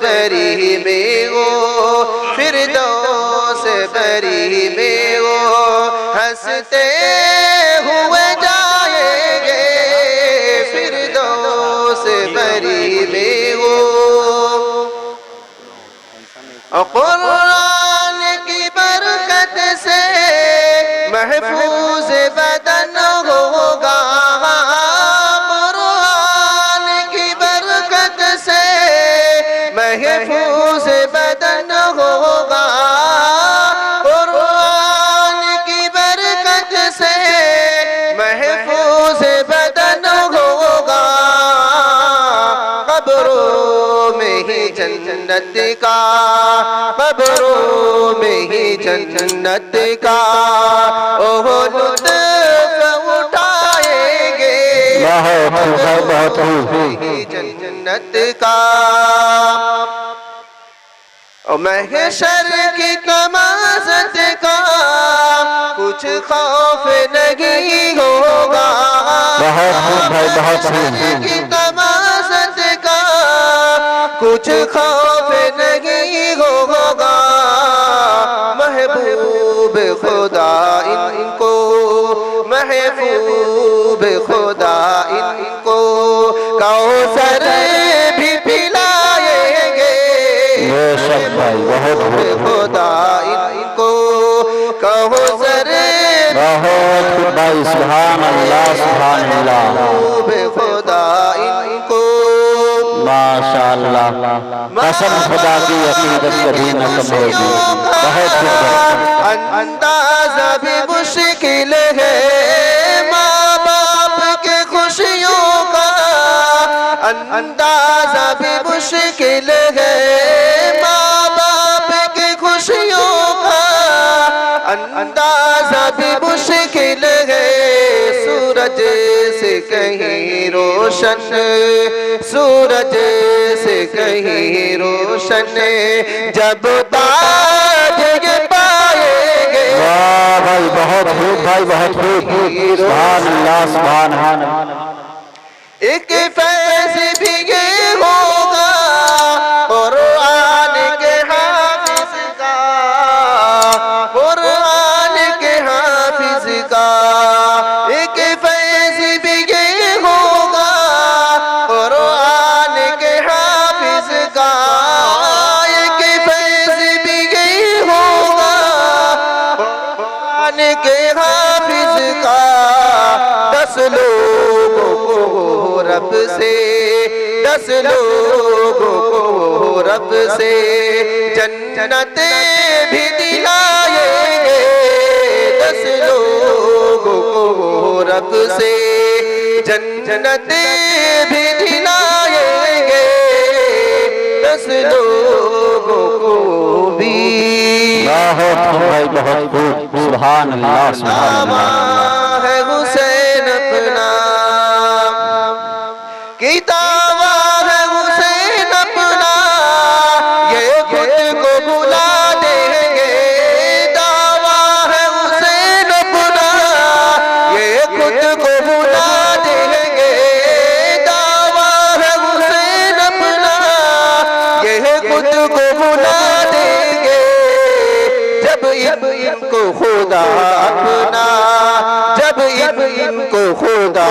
بری میں وہ فردوس بری میں وہ ہنستے ہوئے جائیں گے فردوس بری میں وہ قرآن کی برکت سے محفوظ بدن ہوگا قرآن کی برکت سے محفوظ بدن ہوگا قرآن کی برکت سے محفوظ بدن ہوگا قبروں میں ہی جنت کا قبروں میں ہی جنت کا اوہ لطف اٹھائیں گے بہت جنت کا محشر کی تمازت کا کچھ خوف نہیں ہوگا محشر کی تمازت کا کچھ خوف نہیں ہوگا محبوب خدا ان کو محبوب خدا ان کو کوثر بھی پلائیں گے محبوب خدا ان کو کوثر سبحان اللہ سبحان اللہ محبوب خدا ان کو ماشاءاللہ قسم خدا کی عقیدت کبھی نہ کم ہوگی بہت اندازہ بھی مشکل ہے ماں باپ کے خوشیوں کا اندازہ بھی مشکل ہے ماں باپ کی خوشیوں کا اندازہ بھی مشکل ہے سورج سے کہیں روشن سورج سے کہیں روشن جب تاج یہ پائیں گے بھائی بہت خوب بھائی بہت خوب سبحان اللہ سبحان اللہ ایک فیض بھی یہ ہوگا قرآن کے حافظ کا قرآن کے حافظ کا ایک فیض بھی یہ ہوگا قرآن کے حافظ کا ایک فیض بھی یہ ہوگا قرآن کے حافظ کا 10 لوگوں کو رب سے 10 لوگوں کو رب سے جنت بھی دلائیں گے 10 لوگوں کو رب سے جنت بھی دلائیں گے 10 لوگوں کو بھی بہت خوب سبحان اللہ سبحان اللہ ہے حسین اپنا کی دعویٰ ہے حسین اپنا یہ خود کو بلا دیں گے دعویٰ ہے حسین اپنا یہ خود کو بلا دیں گے دعویٰ ہے حسین اپنا یہ خود کو بلا دیں گے جب ان کو خدا اپنا جب ان کو خدا